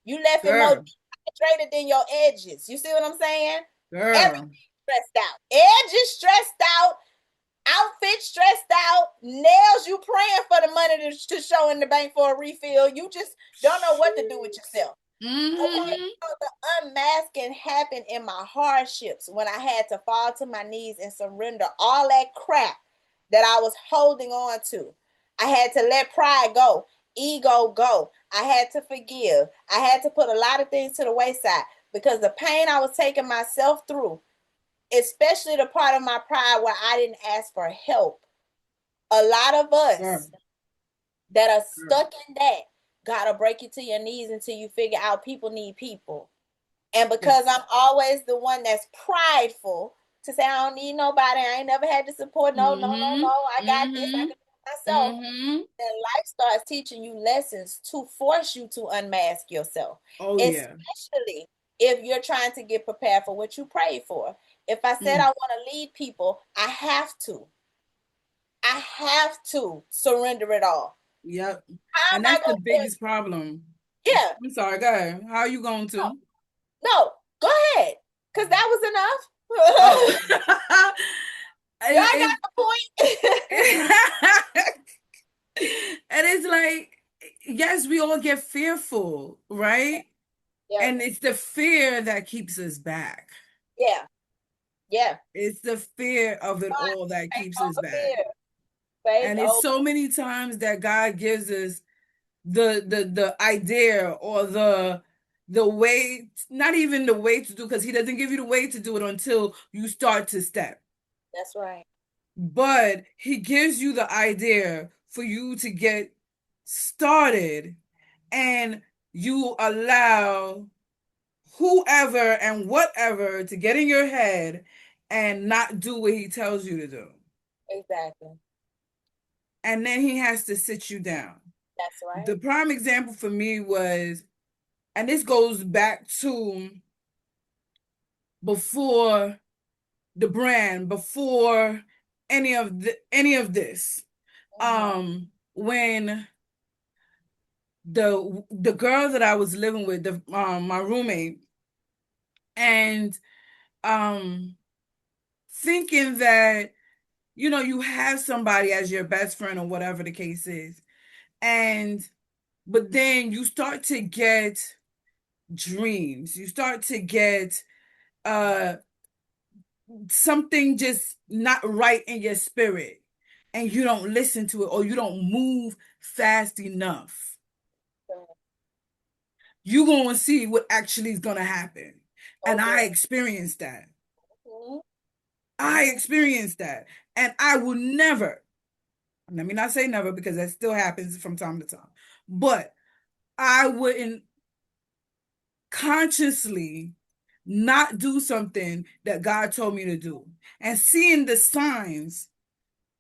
S8: You left it more dehydrated than your edges. You see what I'm saying? Everything stressed out. Edges stressed out. Outfit stressed out, nails you praying for the money to show in the bank for a refill. You just don't know what to do with yourself. Okay, so the unmasking happened in my hardships when I had to fall to my knees and surrender all that crap that I was holding on to. I had to let pride go, ego go. I had to forgive. I had to put a lot of things to the wayside because the pain I was taking myself through, especially the part of my pride where I didn't ask for help. A lot of us that are stuck in that gotta break you to your knees until you figure out people need people. And because I'm always the one that's prideful to say, I don't need nobody. I ain't never had the support. No. I got this. I can do it myself. Then life starts teaching you lessons to force you to unmask yourself. Especially if you're trying to get prepared for what you prayed for. If I said I want to lead people, I have to. I have to surrender it all.
S4: Yep.
S8: How
S4: And
S8: am I
S4: that's the
S8: going to?
S4: biggest problem.
S8: Yeah.
S4: I'm sorry, go ahead. How are you going to?
S8: No, go ahead. Because that was enough.
S4: Oh.
S8: Y'all got the point.
S4: And it's like, yes, we all get fearful, right?
S8: Yeah.
S4: And it's the fear that keeps us back.
S8: Yeah. Yeah.
S4: It's the fear of it all that keeps us back. And it's so many times that God gives us the idea or the way, not even the way to do, because he doesn't give you the way to do it until you start to step.
S8: That's right.
S4: But he gives you the idea for you to get started, and you allow whoever and whatever to get in your head and not do what he tells you to do.
S8: Exactly.
S4: And then he has to sit you down.
S8: That's right.
S4: The prime example for me was, and this goes back to before the brand, before any of this. When the girl that I was living with, my roommate, and thinking that, you know, you have somebody as your best friend or whatever the case is, but then you start to get dreams, you start to get something just not right in your spirit, and you don't listen to it, or you don't move fast enough, you're going to see what actually is going to happen. And I experienced that. I experienced that. And I will never, let me not say never, because that still happens from time to time, but I wouldn't consciously not do something that God told me to do, and seeing the signs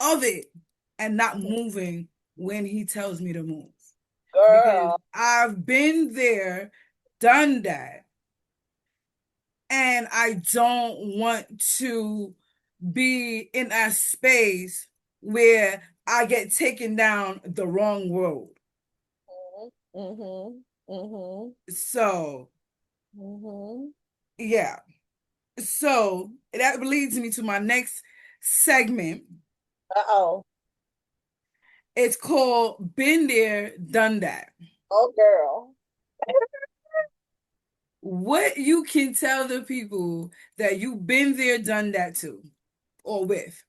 S4: of it and not moving when he tells me to move.
S8: Girl.
S4: Because I've been there, done that, and I don't want to be in a space where I get taken down the wrong road. So, yeah. So that leads me to my next segment. It's called Been There, Done That.
S8: Oh, girl.
S4: What you can tell the people that you've been there, done that to, or with.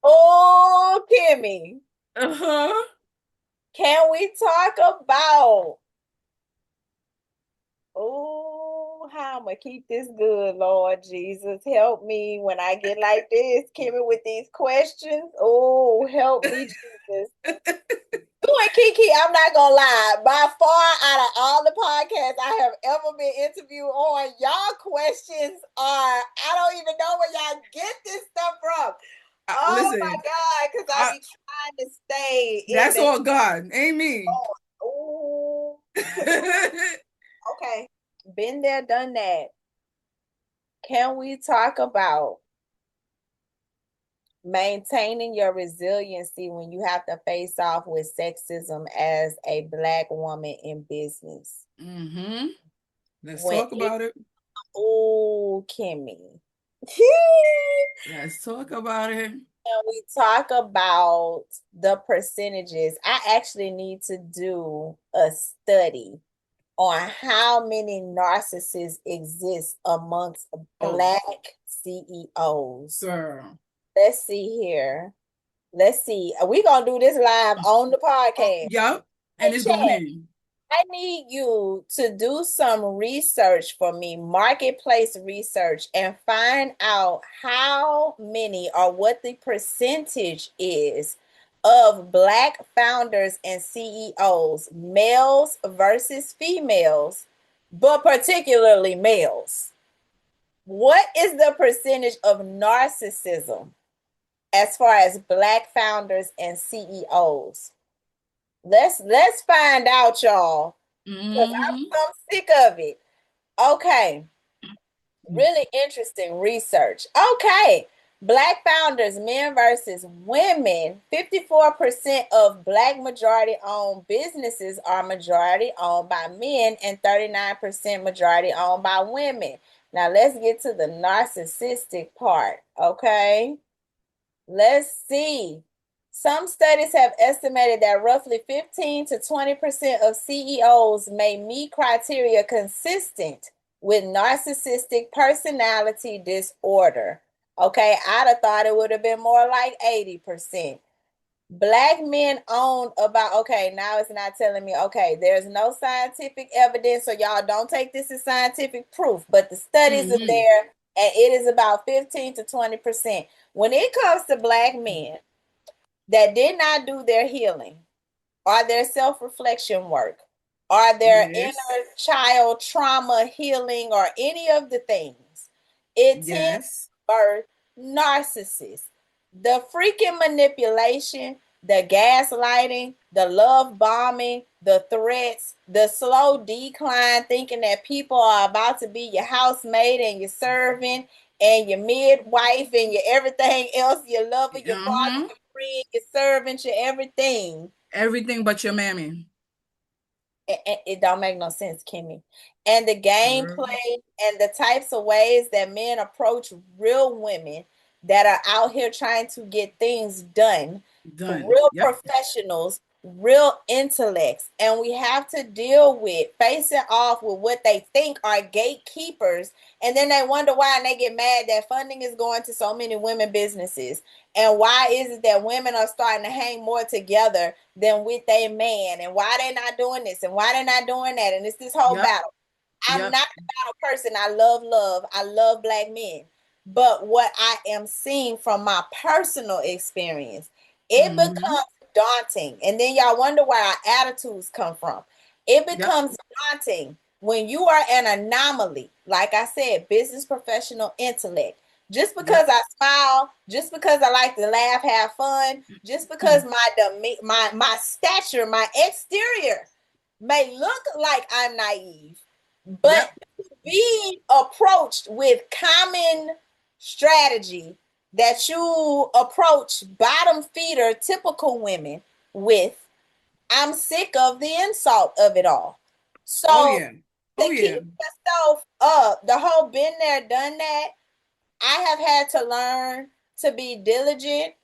S8: Oh, Kimmy.
S4: Uh-huh.
S8: Can we talk about, oh, how I'm going to keep this good, Lord Jesus. Help me when I get like this, Kimmy, with these questions. Oh, help me, Jesus. You and Kiki, I'm not going to lie. By far, out of all the podcasts I have ever been interviewed on, y'all questions are, I don't even know where y'all get this stuff from. Oh,
S4: listen,
S8: my God, because I be trying to stay in
S4: that's all God, ain't me.
S8: Oh. Okay. Been there, done that. Can we talk about maintaining your resiliency when you have to face off with sexism as a Black woman in business?
S4: Let's talk about it.
S8: Oh, Kimmy.
S4: Let's talk about it.
S8: Can we talk about the percentages? I actually need to do a study on how many narcissists exist amongst Black CEOs.
S4: Girl.
S8: Let's see here. Let's see. We're going to do this live on the podcast.
S4: Yep. And it's going in.
S8: I need you to do some research for me, marketplace research, and find out how many or what the percentage is of Black founders and CEOs, males versus females, but particularly males. What is the percentage of narcissism as far as Black founders and CEOs? Let's find out, y'all. Because I'm sick of it. Okay. Really interesting research. Okay. Black founders, men versus women. 54% of Black majority owned businesses are majority owned by men and 39% majority owned by women. Now let's get to the narcissistic part. Okay. Let's see. Some studies have estimated that roughly 15 to 20% of CEOs may meet criteria consistent with narcissistic personality disorder. Okay, I'd have thought it would have been more like 80%. Black men own about, okay, now it's not telling me, okay, there's no scientific evidence, so y'all don't take this as scientific proof, but the studies are there, and it is about 15 to 20%. When it comes to Black men that did not do their healing or their self-reflection work or their inner child trauma healing or any of the things, it tends to birth narcissists. The freaking manipulation, the gaslighting, the love bombing, the threats, the slow decline, thinking that people are about to be your housemaid and your servant and your midwife and your everything else, your lover, your father, your friend, your servant, your everything.
S4: Everything but your mammy.
S8: It don't make no sense, Kimmy. And the gameplay and the types of ways that men approach real women that are out here trying to get things done. Real professionals, real intellects. And we have to deal with facing off with what they think are gatekeepers. And then they wonder why, and they get mad that funding is going to so many women businesses. And why is it that women are starting to hang more together than with a man? And why they're not doing this? And why they're not doing that? And it's this whole battle. I'm not a battle person. I love love. I love Black men. But what I am seeing from my personal experience, it becomes daunting. And then y'all wonder where our attitudes come from. It becomes daunting when you are an anomaly. Like I said, business professional intellect. Just because I smile, just because I like to laugh, have fun, just because my stature, my exterior may look like I'm naive, but being approached with common strategy that you approach bottom feeder typical women with, I'm sick of the insult of it all. So to keep yourself up, the whole been there, done that, I have had to learn to be diligent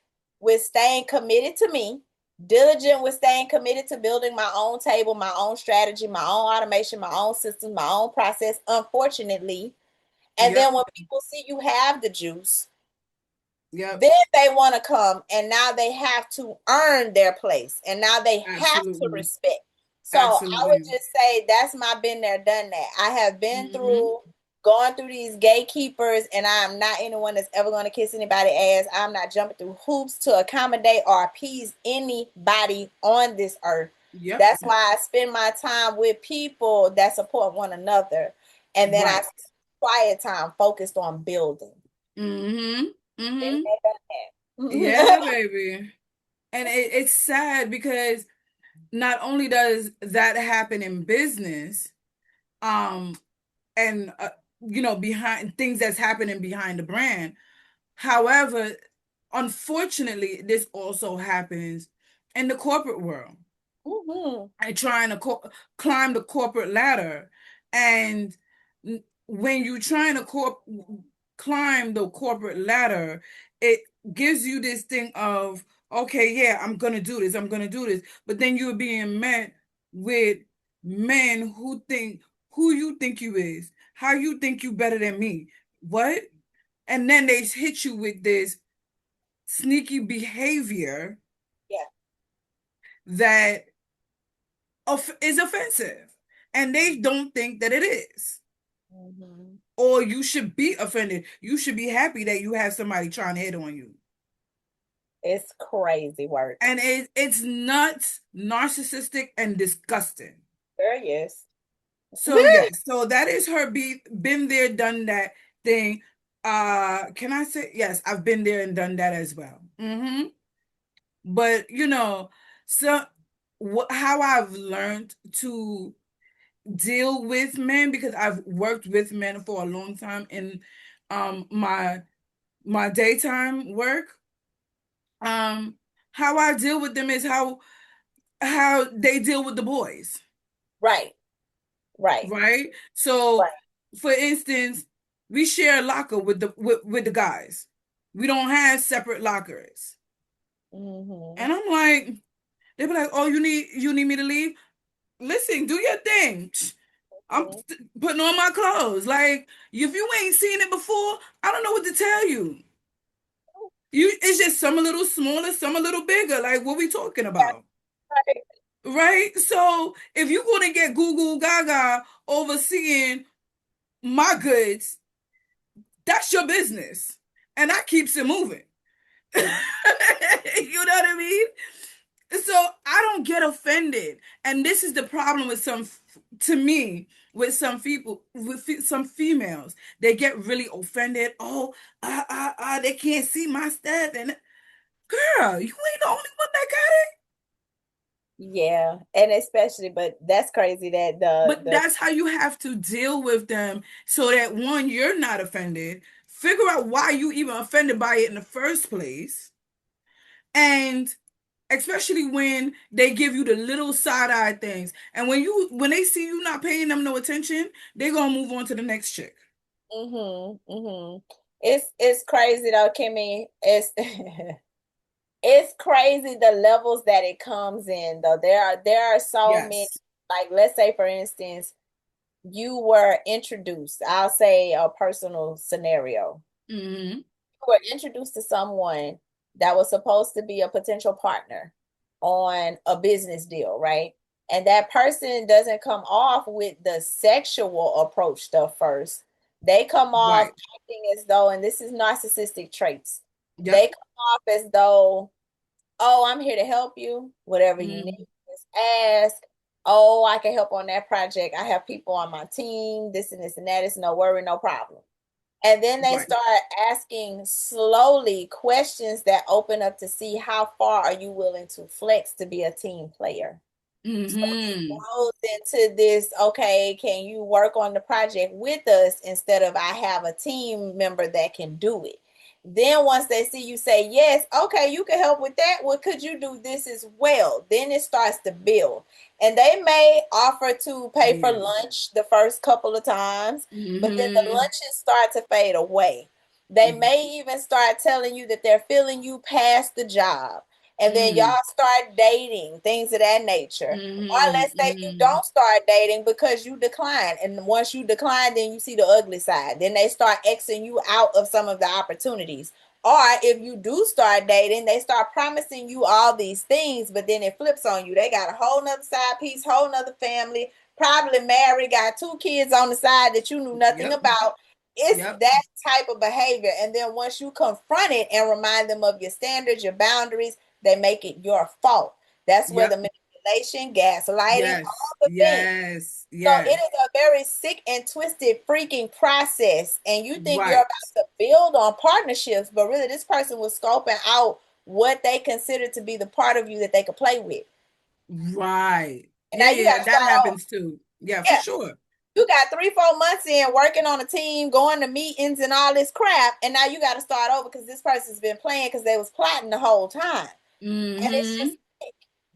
S8: with staying committed to me, diligent with staying committed to building my own table, my own strategy, my own automation, my own system, my own process, unfortunately. And then when people see you have the juice, then they want to come, and now they have to earn their place, and now they have to respect. So I would just say that's my been there, done that. I have been through going through these gatekeepers, and I'm not anyone that's ever going to kiss anybody's ass. I'm not jumping through hoops to accommodate or appease anybody on this earth. That's why I spend my time with people that support one another, and then I spend quiet time focused on building.
S4: Yeah, baby. And it's sad because not only does that happen in business, and behind things that's happening behind the brand. However, unfortunately, this also happens in the corporate world. And trying to climb the corporate ladder, and when you're trying to climb the corporate ladder, it gives you this thing of, okay, yeah, I'm gonna do this, but then you're being met with men who you think you is, how you think you better than me, what? And then they hit you with this sneaky behavior that is offensive, and they don't think that it is. Or you should be offended. You should be happy that you have somebody trying to hit on you.
S8: It's crazy work.
S4: And it's nuts, narcissistic, and disgusting.
S8: Yes.
S4: So yes, so that is her been there, done that thing. Can I say yes? I've been there and done that as well. But so how I've learned to deal with men, because I've worked with men for a long time in my daytime work. How I deal with them is how they deal with the boys.
S8: Right.
S4: Right?
S8: Right.
S4: So, for instance, we share a locker with the guys. We don't have separate lockers.
S8: Mm-hmm.
S4: And I'm like, they be like, "Oh, you need me to leave? Listen, do your thing. I'm putting on my clothes. Like, if you ain't seen it before, I don't know what to tell you. It's just some a little smaller, some a little bigger. Like, what we talking about?"
S8: Right.
S4: Right? So if you're gonna get Google Gaga overseeing my goods, that's your business. And that keeps it moving. You know what I mean? So I don't get offended. And this is the problem with to me, with some people, with some females. They get really offended. Oh, they can't see my stuff. And girl, you ain't the only one that got it.
S8: Yeah, and especially, but that's crazy that
S4: But
S8: the
S4: that's how you have to deal with them, so that one, you're not offended. Figure out why you even offended by it in the first place. And especially when they give you the little side-eye things. And when they see you not paying them no attention, they're gonna move on to the next chick.
S8: It's crazy though, Kimmy. It's it's crazy the levels that it comes in though. There are so many,
S4: Yes.
S8: like let's say for instance, you were introduced, I'll say a personal scenario.
S4: Mm-hmm.
S8: You were introduced to someone that was supposed to be a potential partner on a business deal, right? And that person doesn't come off with the sexual approach stuff first. They come off
S4: Right.
S8: acting as though, and this is narcissistic traits, they
S4: Yep.
S8: come off as though, oh, I'm here to help you. Whatever you
S4: Mm-hmm.
S8: need, just ask. Oh, I can help on that project. I have people on my team, this and this and that. It's no worry, no problem. And then they
S4: Right.
S8: start asking slowly questions that open up to see how far are you willing to flex to be a team player. So it
S4: Mm-hmm.
S8: goes into this, okay, can you work on the project with us instead of I have a team member that can do it? Then once they see you say, yes, okay, you can help with that. Well, could you do this as well? Then it starts to build. And they may offer to pay for
S4: Yeah.
S8: lunch the first couple of times, but then the
S4: Mm-hmm.
S8: lunches start to fade away. They may even start telling you that they're filling you past the job. And then y'all
S4: Mm-hmm.
S8: start dating, things of that nature. Or let's say you
S4: Mm-hmm.
S8: don't start dating because you decline. And once you decline, then you see the ugly side. Then they start Xing you out of some of the opportunities. Or if you do start dating, they start promising you all these things, but then it flips on you. They got a whole nother side piece, whole nother family, probably married, got 2 kids on the side that you knew nothing
S4: Yep.
S8: about. It's
S4: Yep.
S8: that type of behavior. And then once you confront it and remind them of your standards, your boundaries, they make it your fault. That's where the
S4: Yep.
S8: manipulation, gaslighting,
S4: Yes.
S8: all the things.
S4: Yes.
S8: So it
S4: Yes.
S8: is a very sick and twisted freaking process. And you think you're
S4: Right.
S8: about to build on partnerships, but really this person was scoping out what they consider to be the part of you that they could play with.
S4: Right.
S8: And
S4: Yeah,
S8: now you
S4: yeah,
S8: got
S4: yeah.
S8: to
S4: That
S8: start over.
S4: happens too. Yeah, for
S8: Yeah.
S4: sure.
S8: You got 3-4 months in working on a team, going to meetings and all this crap, and now you got to start over because this person's been playing because they was plotting the whole time. And it's
S4: Mm-hmm.
S8: just,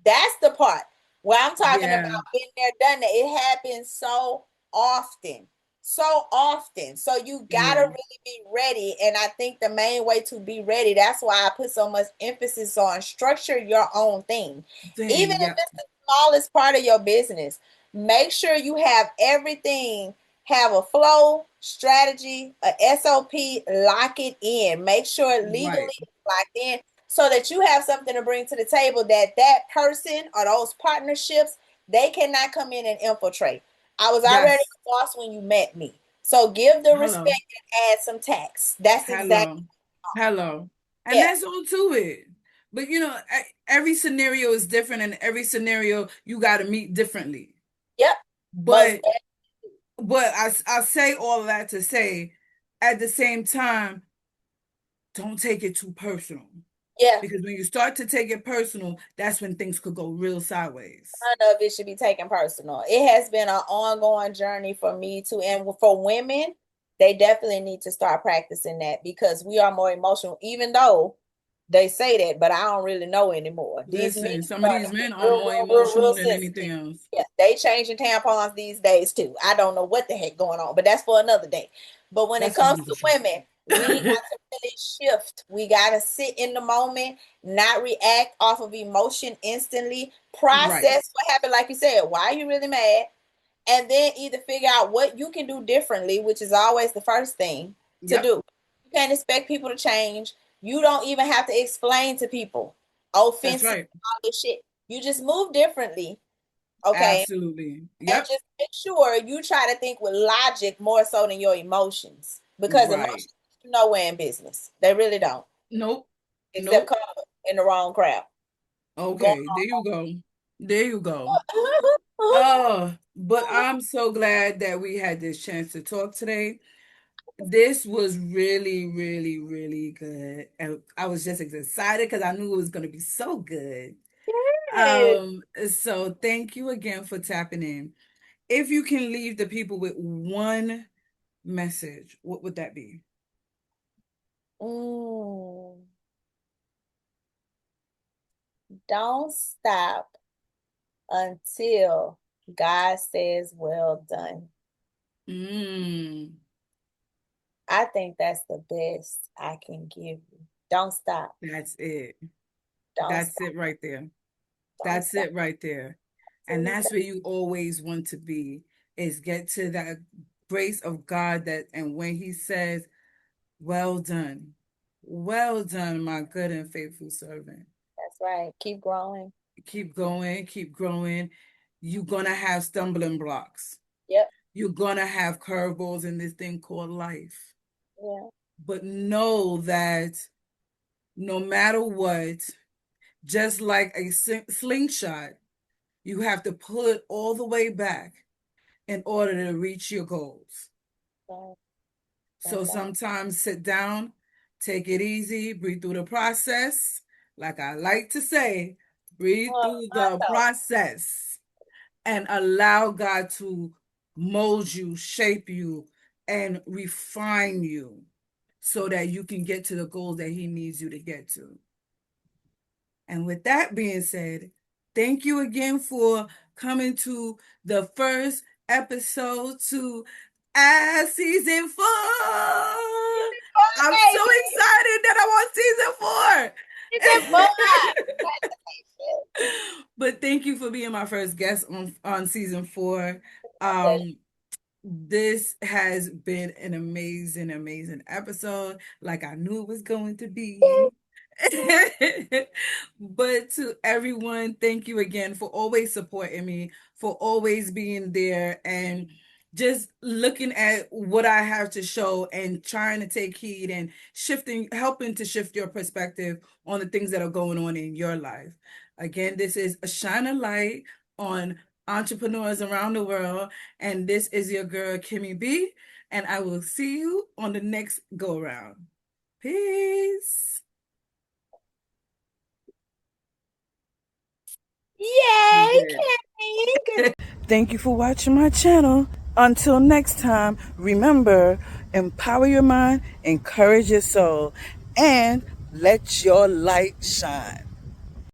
S8: that's the part where I'm talking about
S4: Yeah.
S8: been there, done that. It happens so often, so often. So you gotta
S4: Yeah.
S8: really be ready. And I think the main way to be ready, that's why I put so much emphasis on structure your own thing. Even
S4: Thing.
S8: if
S4: Yep.
S8: it's the smallest part of your business, make sure you have everything, have a flow, strategy, a SOP, lock it in. Make sure legally
S4: Right.
S8: it's locked in so that you have something to bring to the table that person or those partnerships, they cannot come in and infiltrate. I was already
S4: Yes.
S8: a boss when you met me. So give the respect
S4: Hello.
S8: and add some tax. That's exactly.
S4: Hello. Hello. And
S8: Yeah.
S4: that's all to it. But every scenario is different, and every scenario you got to meet differently.
S8: Yep. Most.
S4: But I say all of that to say, at the same time, don't take it too personal.
S8: Yeah.
S4: Because when you start to take it personal, that's when things could go real sideways.
S8: None of it should be taken personal. It has been an ongoing journey for me too. And for women, they definitely need to start practicing that because we are more emotional, even though they say that, but I don't really know anymore. These men
S4: Listen, some of
S8: are
S4: these men are
S8: real,
S4: more
S8: real, real, real
S4: emotional than anything
S8: sensitive.
S4: else.
S8: Yeah, they changing tampons these days too. I don't know what the heck going on, but that's for another day. But when it
S4: That's
S8: comes
S4: another
S8: to
S4: show.
S8: women, we got to really shift. We got to sit in the moment, not react off of emotion instantly. Process
S4: Right.
S8: what happened, like you said. Why are you really mad? And then either figure out what you can do differently, which is always the first thing to
S4: Yep.
S8: do. You can't expect people to change. You don't even have to explain to people
S4: That's
S8: offensive
S4: right.
S8: all this shit. You just move differently, okay?
S4: Absolutely.
S8: And
S4: Yep.
S8: just make sure you try to think with logic more so than your emotions. Because
S4: Right.
S8: emotions do nowhere in business. They really don't.
S4: Nope.
S8: Except
S4: Nope.
S8: come in the wrong crowd. Going
S4: Okay, there you go. There you go.
S8: on.
S4: But I'm so glad that we had this chance to talk today. This was really, really, really good. And I was just excited because I knew it was going to be so good.
S8: Yes.
S4: So thank you again for tapping in. If you can leave the people with one message, what would that be?
S8: Don't stop until God says, well done.
S4: Mm,
S8: I think that's the best I can give you. Don't stop.
S4: that's it.
S8: Don't
S4: That's
S8: stop.
S4: it right there.
S8: Don't
S4: That's
S8: stop.
S4: it right there. And that's where you always want to be, is get to that grace of God that, and when he says, well done, my good and faithful servant.
S8: That's right. Keep growing.
S4: Keep going, keep growing. You're going to have stumbling blocks.
S8: Yep.
S4: You're going to have curveballs in this thing called life.
S8: Yeah.
S4: But know that no matter what, just like a slingshot, you have to pull it all the way back in order to reach your goals.
S8: Right.
S4: So sometimes sit down, take it easy, breathe through the process. Like I like to say, breathe through the process and allow God to mold you, shape you, and refine you so that you can get to the goals that he needs you to get to. And with that being said, thank you again for coming to the first episode to season 4. I'm so excited that I'm on season 4. But thank you for being my first guest on season 4. This has been an amazing, amazing episode, like I knew it was going to be. But to everyone, thank you again for always supporting me, for always being there and just looking at what I have to show and trying to take heed and helping to shift your perspective on the things that are going on in your life. Again, this is a Shine a Light on entrepreneurs around the world. And this is your girl, Kimmy B. And I will see you on the next go round. Peace.
S8: Yay, Kimmy.
S4: Thank you for watching my channel. Until next time, remember, empower your mind, encourage your soul, and let your light shine.